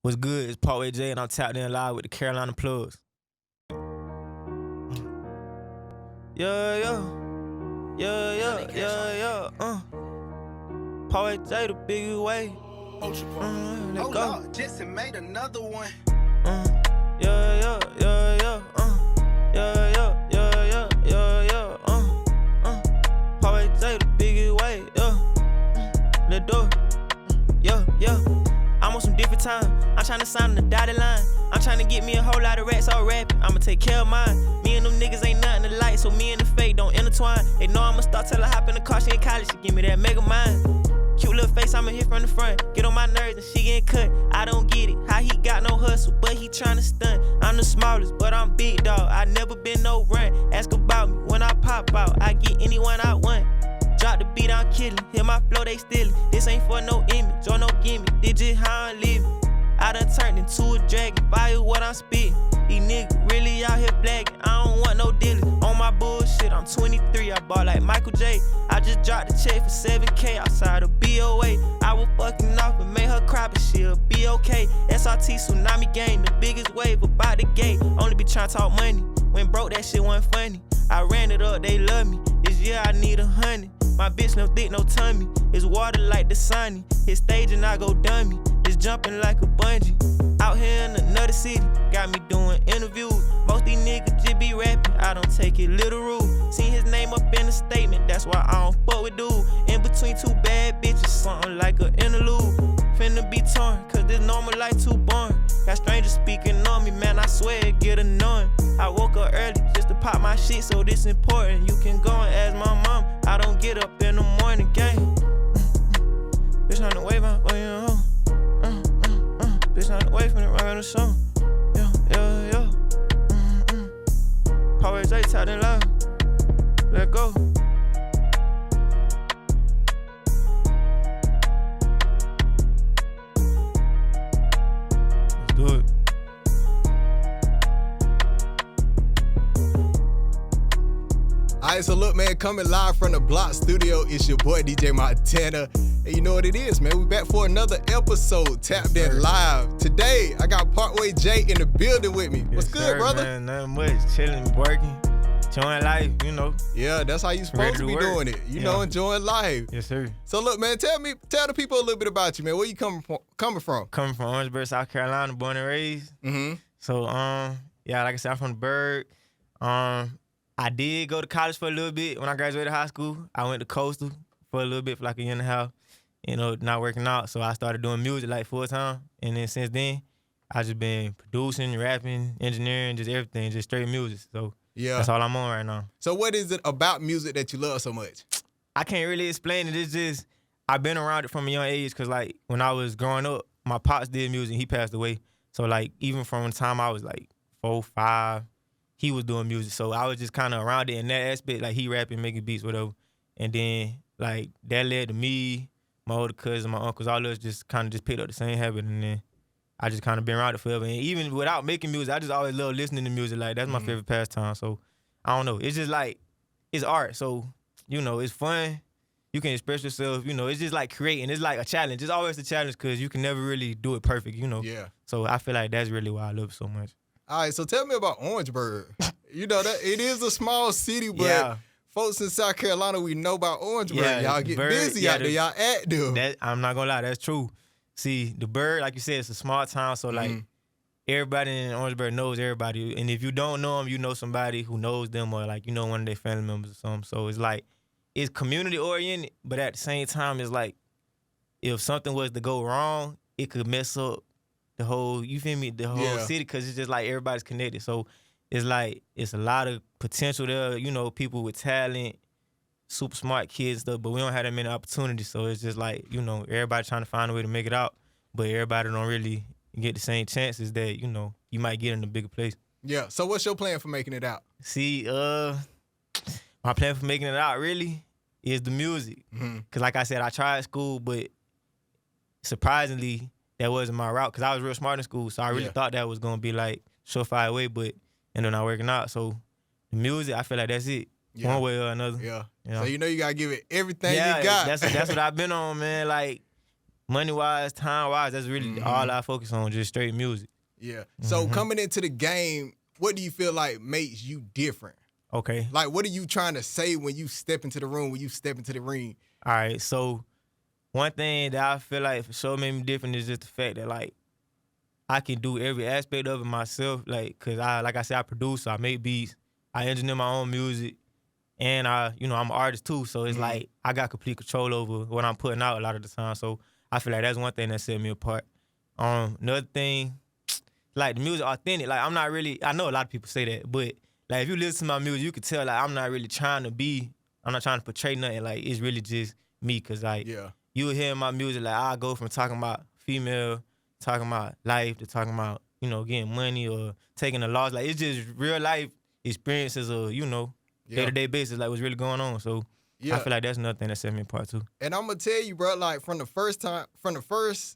What's good? It's Parkway J, and I'm tapped in live with the Carolina Plugs. Yeah, yeah. Yeah, yeah, yeah, yeah. Parkway J, the big way. Let's go. Lord, Jetson made another one. Yeah, yeah, yeah, yeah. Yeah, yeah, yeah, yeah, yeah, yeah. Parkway J, the big way. Yeah. Let's do it. Yeah, yeah. I'm on some different time. I'm tryna sign on the dotted line. I'm tryna get me a whole lot of rats all rapping. I'ma take care of mine. Me and them niggas ain't nothing alike, so me and the fake don't intertwine. They know I'ma start till I hop in the car. She in college, she give me that mega mind. Cute little face, I'ma hit from the front. Get on my nerves and she getting cut. I don't get it, how he got no hustle, but he tryna stunt. I'm the smallest, but I'm big dog. I never been no run. Ask about me when I pop out. I get anyone I want. Drop the beat, I'm killing. Hear my flow, they stealing. This ain't for no image or no gimme. This just how I'm living. I done turned into a dragon. Fire what I'm spitting. These niggas really out here blagging. I don't want no dealers. On my bullshit, I'm 23. I bought like Michael J. I just dropped the check for 7K outside of BOA. I was fucking off and made her cry, but she'll be okay. SRT Tsunami Gang, the biggest wave about the gate. Only be trying to talk money. When broke, that shit wasn't funny. I ran it up, they love me. This year I need 100. My bitch no thick, no tummy. It's water like the sunny. Hit stage and I go dummy. It's jumping like a bungee. Out here in another city, got me doing interviews. Most these niggas just be rapping, I don't take it literal. Seen his name up in a statement, that's why I don't fuck with dude. In between two bad bitches, something like an interlude. Finna be torn, cause this normal life too boring. Got strangers speaking on me, man, I swear it get annoying. I woke up early just to pop my shit, so this important. You can go and ask my mom, I don't get up in the morning, gang. Bitch on the wave, I'm on your home. Bitch on the way from the rock on the song. Yeah, yeah, yeah. Parkway J, tight and loud. Let go. Let's do it. All right, so look, man, coming live from the Block Studio, it's your boy DJ Montana. And you know what it is, man. We back for another episode, Tapped In Live. Today, I got Parkway J in the building with me. What's good, brother? Man, nothing much. Chilling, working, enjoying life, you know. Yeah, that's how you supposed to be doing it. You know, enjoying life. Yes, sir. So look, man, tell the people a little bit about you, man. Where you coming from? Coming from Orangeburg, South Carolina, born and raised. Mm-hmm. So, yeah, like I said, I'm from the Berg. I did go to college for a little bit when I graduated high school. I went to Coastal for a little bit, for like a year and a half. You know, not working out, so I started doing music like full time. And then since then, I just been producing, rapping, engineering, just everything, just straight music. So yeah, that's all I'm on right now. So what is it about music that you love so much? I can't really explain it. It's just I've been around it from a young age because like when I was growing up, my pops did music. He passed away. So like even from the time I was like 4, 5, he was doing music. So I was just kind of around it in that aspect, like he rapping, making beats, whatever. And then like that led to me, my older cousins, my uncles, all of us just kind of just picked up the same habit, and then I just kind of been around it forever. And even without making music, I just always love listening to music. Like, that's my favorite pastime. So, I don't know. It's just like, it's art. So, you know, it's fun. You can express yourself. You know, it's just like creating. It's like a challenge. It's always a challenge because you can never really do it perfect, you know. Yeah. So, I feel like that's really why I love it so much. All right, so tell me about Orangeburg. You know, that it is a small city, but... Yeah. Folks in South Carolina, we know about Orangeburg. Yeah, y'all get busy out there. Y'all active. I'm not gonna lie, that's true. See, the Bird, like you said, it's a small town, so like everybody in Orangeburg knows everybody. And if you don't know them, you know somebody who knows them, or like you know one of their family members or something. So it's like it's community oriented, but at the same time, it's like if something was to go wrong, it could mess up the whole. You feel me? The whole city, because it's just like everybody's connected. So. It's like, it's a lot of potential there, you know, people with talent, super smart kids stuff, but we don't have that many opportunities. So it's just like, you know, everybody trying to find a way to make it out, but everybody don't really get the same chances that, you know, you might get in a bigger place. Yeah. So what's your plan for making it out? See, my plan for making it out really is the music. Because like I said, I tried school, but surprisingly, that wasn't my route because I was real smart in school. So I really thought that was going to be like surefire way, but ended up not working out. So the music, I feel like that's it. One way or another. Yeah. You know? So you know you got to give it everything you got. That's what I've been on, man. Like, money-wise, time-wise, that's really all I focus on, just straight music. Yeah. So coming into the game, what do you feel like makes you different? Okay. Like, what are you trying to say when you step into the room, when you step into the ring? All right, so one thing that I feel like for sure made me different is just the fact that, like, I can do every aspect of it myself, like, cause like I said, I produce, so I make beats, I engineer my own music, and I'm an artist too, so it's like I got complete control over what I'm putting out a lot of the time. So I feel like that's one thing that set me apart. Another thing, like the music authentic. Like I'm not really. I know a lot of people say that, but like if you listen to my music, you can tell like I'm not trying to portray nothing. Like it's really just me, cause like you will hear my music, like I go from talking about female, talking about life, to talking about getting money or taking a loss. Like it's just real life experiences of day-to-day basis, like what's really going on. So I feel like that's another thing that set me apart too. And I'm gonna tell you, bro, like from the first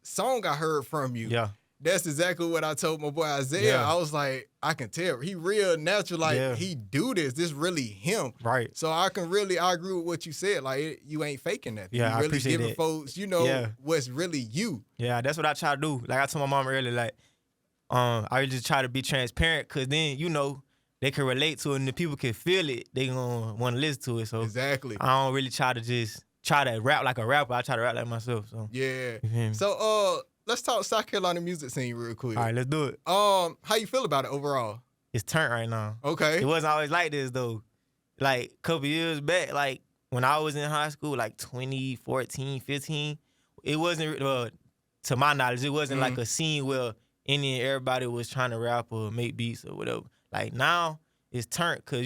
song I heard from you, that's exactly what I told my boy Isaiah. Yeah. I was like, I can tell he real natural, like he do this really him. Right. So I agree with what you said. Like you ain't faking that. Yeah, you I really appreciate giving that. folks, what's really you. Yeah, that's what I try to do. Like I told my mom earlier, like I just try to be transparent, cause then they can relate to it and the people can feel it. They gonna want to listen to it. So Exactly. I don't really try to rap like a rapper. I try to rap like myself. So Yeah. you feel me? So let's talk South Carolina music scene real quick. All right, let's do it. How you feel about it overall? It's turned right now. Okay. It wasn't always like this though. Like a couple years back, like when I was in high school, like 2014, 15, it wasn't, to my knowledge, it wasn't like a scene where any and everybody was trying to rap or make beats or whatever. Like now, it's turned because,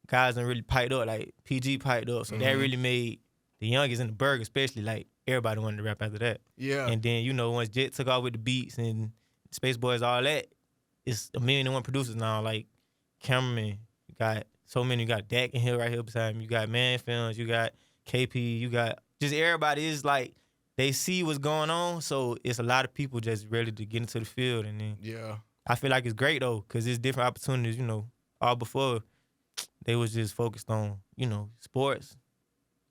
guys done really piped up, like PG piped up. So that really made the youngest in the burg, especially, like everybody wanted to rap after that. Yeah. And then, once Jet took off with the beats and Space Boys, all that, it's 1,000,001 producers now. Like cameraman, you got so many. You got Dak in here right here beside me. You got Man Films. You got KP. You got just everybody is like, they see what's going on. So it's a lot of people just ready to get into the field. And then I feel like it's great though, because it's different opportunities, all before they was just focused on, sports,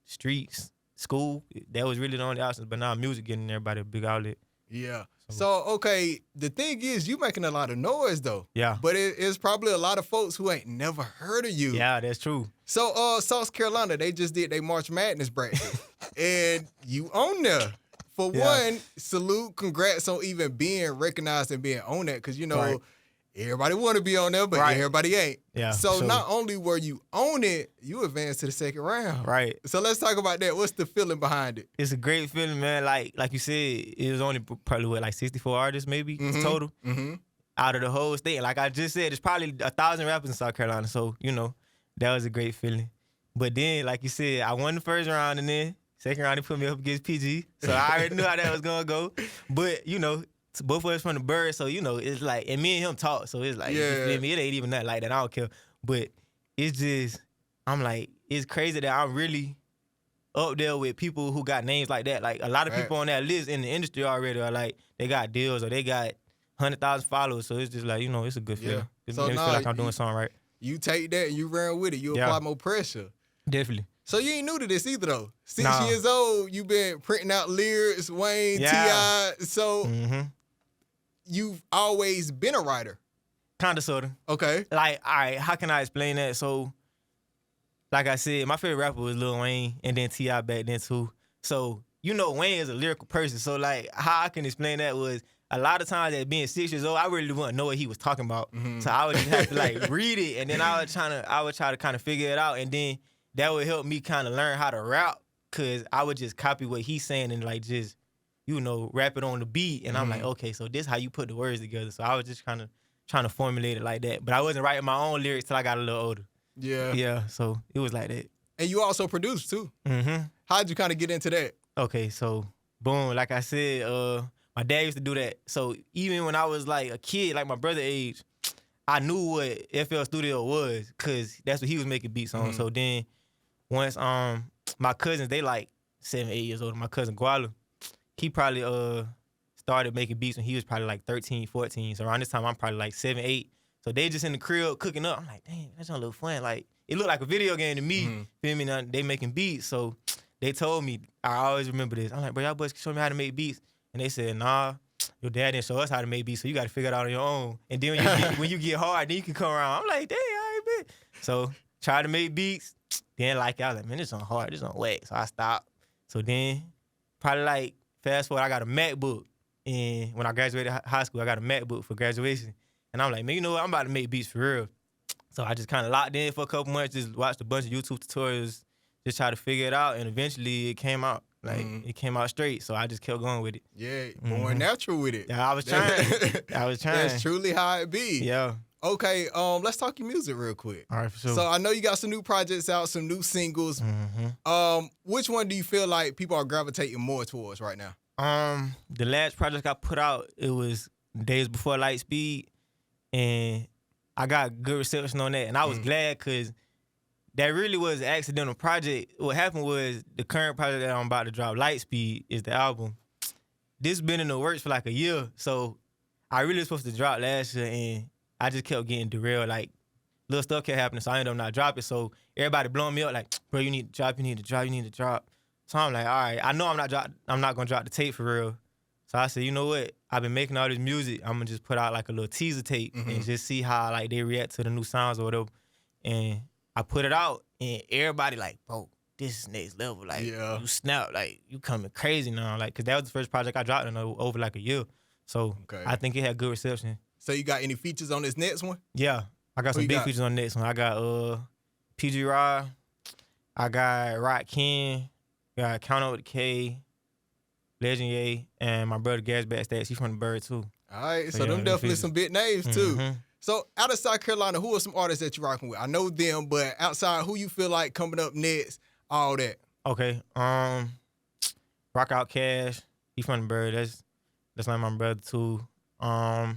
streets, school. That was really the only options. But now music getting everybody a big outlet. Yeah. So, okay, the thing is, you making a lot of noise, though. Yeah. But it's probably a lot of folks who ain't never heard of you. Yeah, that's true. So, South Carolina, they just did their March Madness bracket. And you on there. For one, salute, congrats on even being recognized and being on that. Because, everybody want to be on there, but everybody ain't. Yeah. So, not only were you on it, you advanced to the second round. Right. So, let's talk about that. What's the feeling behind it? It's a great feeling, man. Like you said, it was only probably, like 64 artists maybe total out of the whole state. Like I just said, it's probably 1,000 rappers in South Carolina. So, that was a great feeling. But then, like you said, I won the first round, and then second round, they put me up against PG. So I already knew how that was going to go. But, both of us from the bird, so, it's like, and me and him talk, so it's like, you feel me? It ain't even nothing like that. I don't care. But it's just, I'm like, it's crazy that I'm really up there with people who got names like that. Like, a lot of people on that list in the industry already are like, they got deals or they got 100,000 followers. So it's just like, it's a good feeling. It so makes me feel like I'm doing something right. You take that and you ran with it. You apply more pressure. Definitely. So you ain't new to this either, though. 6 years old, you been printing out lyrics, Wayne, T.I. So you've always been a writer. Kind of, sort of. Okay. Like, all right, how can I explain that? So, like I said, my favorite rapper was Lil Wayne and then T.I. back then, too. So, Wayne is a lyrical person. So, like, how I can explain that was a lot of times at being 6 years old, I really wouldn't know what he was talking about. So, I would just have to, like, read it. And then I would try to kind of figure it out. And then that would help me kind of learn how to rap, because I would just copy what he's saying and, like, just, rap it on the beat. And I'm like, okay, so this how you put the words together. So I was just kind of trying to formulate it like that. But I wasn't writing my own lyrics till I got a little older. Yeah. Yeah, so it was like that. And you also produced, too. How'd you kind of get into that? Okay, so, boom, like I said, my dad used to do that. So even when I was, like, a kid, like my brother age, I knew what FL Studio was, because that's what he was making beats on. So then once my cousins, they like 7, 8 years old. My cousin Guala, he probably started making beats when he was probably like 13, 14. So around this time, I'm probably like 7, 8. So they just in the crib cooking up. I'm like, damn, that's gonna look fun. Like, it looked like a video game to me. Feel me? Now, they making beats. So they told me, I always remember this. I'm like, bro, y'all boys can show me how to make beats. And they said, nah, your dad didn't show us how to make beats, so you got to figure it out on your own. And then when you get hard, then you can come around. I'm like, dang, I ain't been. So try to make beats. Then I was like, man, this on hard, this on whack. So I stopped. So then probably like fast forward, I got a MacBook. And when I graduated high school, I got a MacBook for graduation. And I'm like, man, you know what? I'm about to make beats for real. So I just kind of locked in for a couple months, just watched a bunch of YouTube tutorials, just try to figure it out. And eventually it came out. Like, it came out straight. So I just kept going with it. Yeah, born natural with it. Yeah, I was trying. That's truly how it be. Yeah. Okay, let's talk your music real quick. All right, for sure. So I know you got some new projects out, some new singles. Which one do you feel like people are gravitating more towards right now? The last project I put out, it was Days Before Lightspeed, and I got good reception on that, and I was glad because that really was an accidental project. What happened was the current project that I'm about to drop, Lightspeed, is the album. This been in the works for like a year, so I really was supposed to drop last year, and I just kept getting derailed. Like, little stuff kept happening, so I ended up not dropping. So everybody blowing me up like, bro, you need to drop, you need to drop, you need to drop. So I'm like, all right, I know I'm not gonna drop the tape for real. So I said, you know what? I've been making all this music. I'm gonna just put out like a little teaser tape and just see how like they react to the new sounds or whatever. And I put it out, and everybody like, bro, this is next level. Like, you snap, like you coming crazy now. Like, cause that was the first project I dropped in over like a year. So I think it had good reception. So you got any features on this next one? Yeah, I got some big features on the next one. I got PG Rod, I got Rock Ken. Got Count Up with the K, Legend Ye, and my brother Gas Backstage. He's from the Bird too. All right, so them definitely some big names too. So out of South Carolina, who are some artists that you're rocking with? I know them, but outside, who you feel like coming up next? All that. Okay, Rock Out Cash. He from the Bird. That's like my brother too. I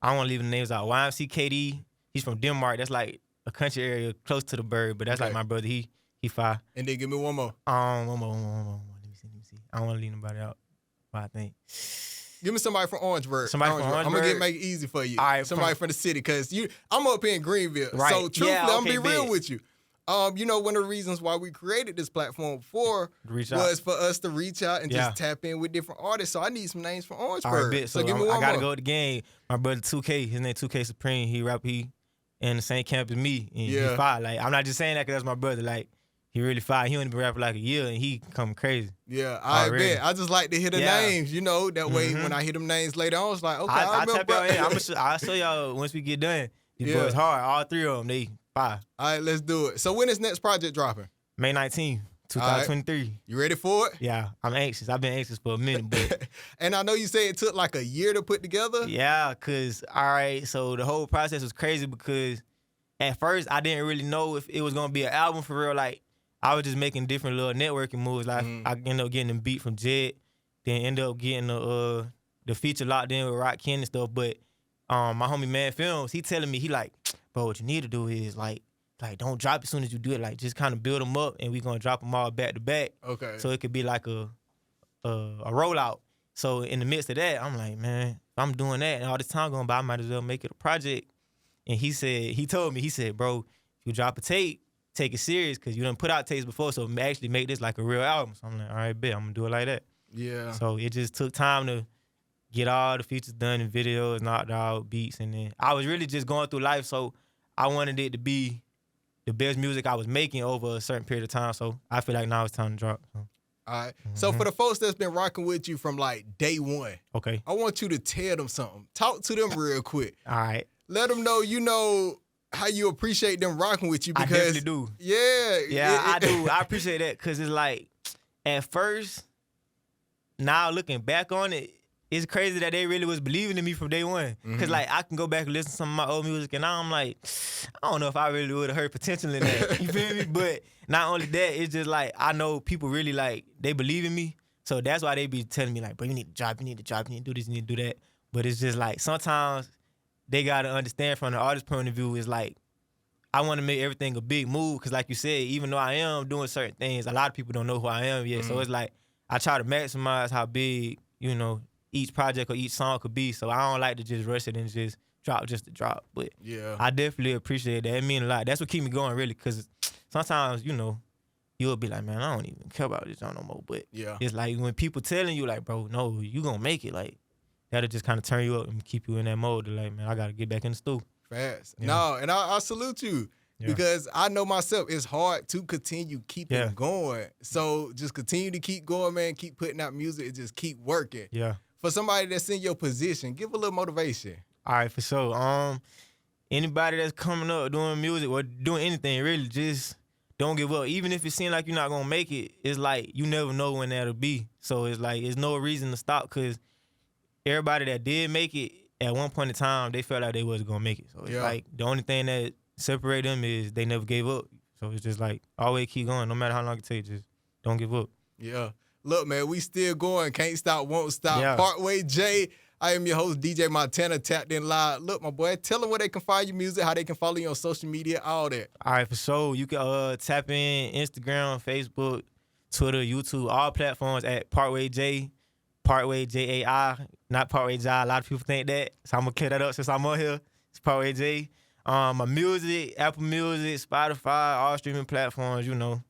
don't want to leave the names out. YMC KD. He's from Denmark. That's like a country area close to the Bird, but that's like my brother. He fire. And then give me one more. One more. Let me see. I don't want to leave nobody out, but I think. Give me somebody from Orangeburg. From Orangeburg. I'm gonna make it easy for you. All right, somebody from the city, cause I'm up here in Greenville. Right. So truthfully, yeah, I'm gonna be real with you. You know, one of the reasons why we created this platform before was for us to reach out and just tap in with different artists. So I need some names from Orangeburg. All right, so give me one more. I gotta go to the game. My brother 2K, his name 2K Supreme. He in the same camp as me, and he fire. Like, I'm not just saying that because that's my brother. Like, he really fire. He only been rapping like a year, and he come crazy. Yeah, I bet. I just like to hear the names, you know. That way, when I hear them names later on, it's like, okay, I remember. I'll show y'all once we get done. These boys hard. All three of them, they fire. All right, let's do it. So when is next project dropping? May 19th, 2023. Right. You ready for it? Yeah, I'm anxious. I've been anxious for a minute, but. And I know you say it took like a year to put together. Yeah, because, all right, so the whole process was crazy because at first I didn't really know if it was going to be an album for real. Like, I was just making different little networking moves. Like, I ended up getting the beat from Jed, then ended up getting the feature locked in with Rock Ken and stuff. But my homie Man Films, he telling me, he like, bro, what you need to do is like don't drop as soon as you do it. Like, just kind of build them up, and we gonna drop them all back to back. Okay. So it could be like a rollout. So in the midst of that, I'm like, man, if I'm doing that and all this time going by, I might as well make it a project. And he told me, bro, if you drop a tape, take it serious because you done put out tapes before, so actually make this like a real album. So I'm like, all right, bet, I'm gonna do it like that. Yeah. So it just took time to get all the features done and videos, knocked out, beats, and then I was really just going through life, so I wanted it to be the best music I was making over a certain period of time. So I feel like now it's time to drop. So. All right. So for the folks that's been rocking with you from like day one, okay, I want you to tell them something. Talk to them real quick. All right. Let them know you know how you appreciate them rocking with you. Because, I definitely do. Yeah. I do. I appreciate that because it's like, at first, now looking back on it, it's crazy that they really was believing in me from day one. Because, like, I can go back and listen to some of my old music, and now I'm like, I don't know if I really would have heard potential in that. You feel me? But not only that, it's just like, I know people really, like, they believe in me. So that's why they be telling me, like, bro, you need to drop, you need to drop, you need to do this, you need to do that. But it's just like, sometimes they got to understand from the artist's point of view, is like, I want to make everything a big move. Because like you said, even though I am doing certain things, a lot of people don't know who I am yet. So it's like, I try to maximize how big, you know, each project or each song could be. So I don't like to just rush it and just drop just to drop. But yeah, I definitely appreciate that. It means a lot. That's what keep me going, really, because sometimes, you know, you'll be like, man, I don't even care about this joint no more. But Yeah. it's like when people telling you like, bro, no, you gonna make it. Like that'll just kind of turn you up and keep you in that mode. To like, man, I gotta get back in the stool. Fast. Yeah. No, and I salute you. Yeah. Because I know myself, it's hard to continue keeping Yeah. going. So just continue to keep going, man. Keep putting out music and just keep working. Yeah. For somebody that's in your position, give a little motivation. All right, for sure. Anybody that's coming up doing music or doing anything, really, just don't give up. Even if it seems like you're not gonna make it, it's like you never know when that'll be. So it's like it's no reason to stop because everybody that did make it at one point in time, they felt like they wasn't gonna make it. So it's like the only thing that separate them is they never gave up. So it's just like always keep going, no matter how long it takes. Just don't give up. Yeah. Look, man, we still going. Can't stop, won't stop. Yeah. Parkway J. I am your host, DJ Montana, Tapped In Live. Look, my boy, tell them where they can find your music, how they can follow you on social media, all that. All right, for sure. You can tap in Instagram, Facebook, Twitter, YouTube, all platforms at Parkway J, Parkway Jai, not Parkway Jai. A lot of people think that, so I'm gonna clear that up since I'm on here. It's Parkway J. My music, Apple Music, Spotify, all streaming platforms, you know,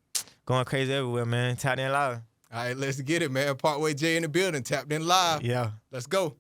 going crazy everywhere, man. Tapped In Live. All right, let's get it, man. Parkway J in the building, Tapped In Live. Yeah. Let's go.